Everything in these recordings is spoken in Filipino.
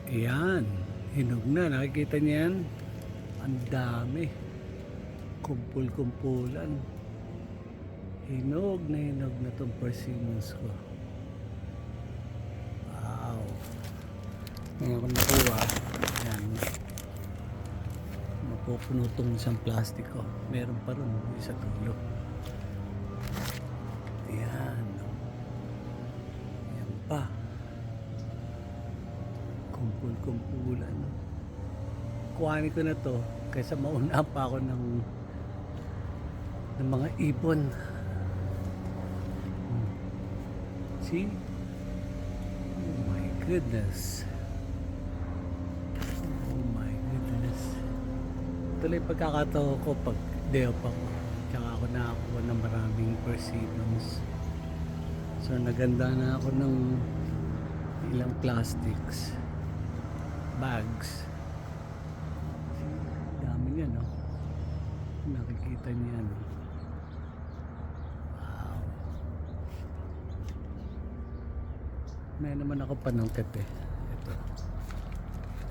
Ayan, hinog na. Nakikita niyo yan? Ang dami. Kumpul-kumpulan. Hinog na itong persimmons ko. Wow. Ngayon ko nakuha. Ayan. Mapupuno itong isang plastic ko. Meron pa rin. Isa tulo. Ayan. Ayan pa. Kumpul-kumpulan. Kuhanin ko na to kaysa mauna pa ako ng mga ibon. See? Oh my goodness. Oh my goodness. Tuloy pagkakataon ko pag day off ako. Tsaka ako nakakuha ng maraming persimmons. So naganda na ako ng ilang plastics. Bags. Dami niya, no? Nakikita niya, no? Wow. May naman ako panungkit eh. Ito.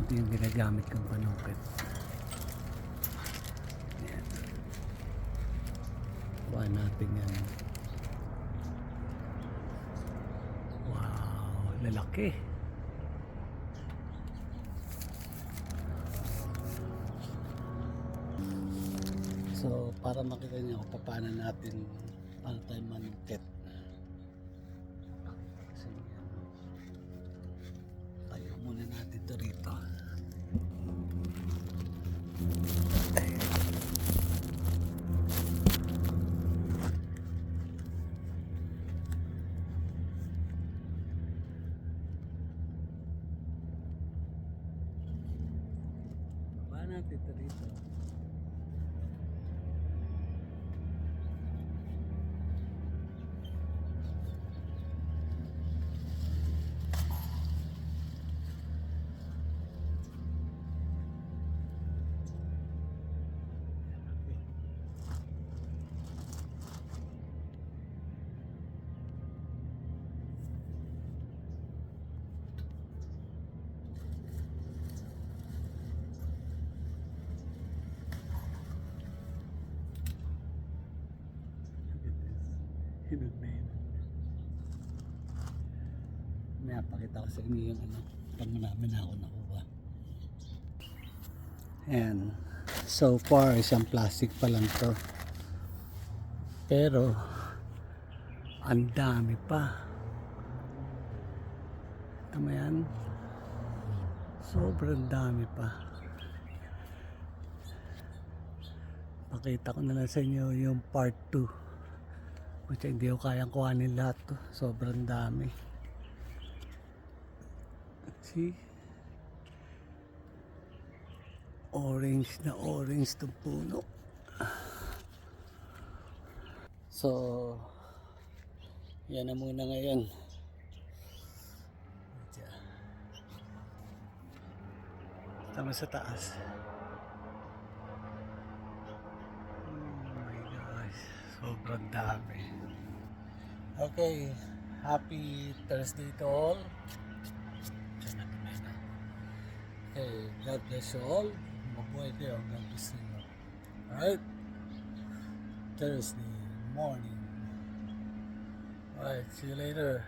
Ito yung ginagamit kong panungkit. Yan. Kuha natin yan. Wow. Lalaki. So, para makita niyo kung paano tayo manungkit. Kasi tayo muna natin ito rito. Paano natin ito rito? Hinog na yun. May pakita ko sa inyo yung paano namin ako nakuha. And so far isang plastic pa lang to, pero ang dami pa. Tama yan, sobrang dami pa. Pakita ko na lang sa inyo yung part 2 kasi hindi ko kayang kuhanin lahat to. Sobrang dami. See? Orange na orange itong puno. So, yan na muna ngayon. Tama sa taas. Sobrang dami. Okay, happy Thursday to all. Okay, God bless you all. Mabuhay kayo. God bless you. Alright? Thursday morning. Alright, see you later.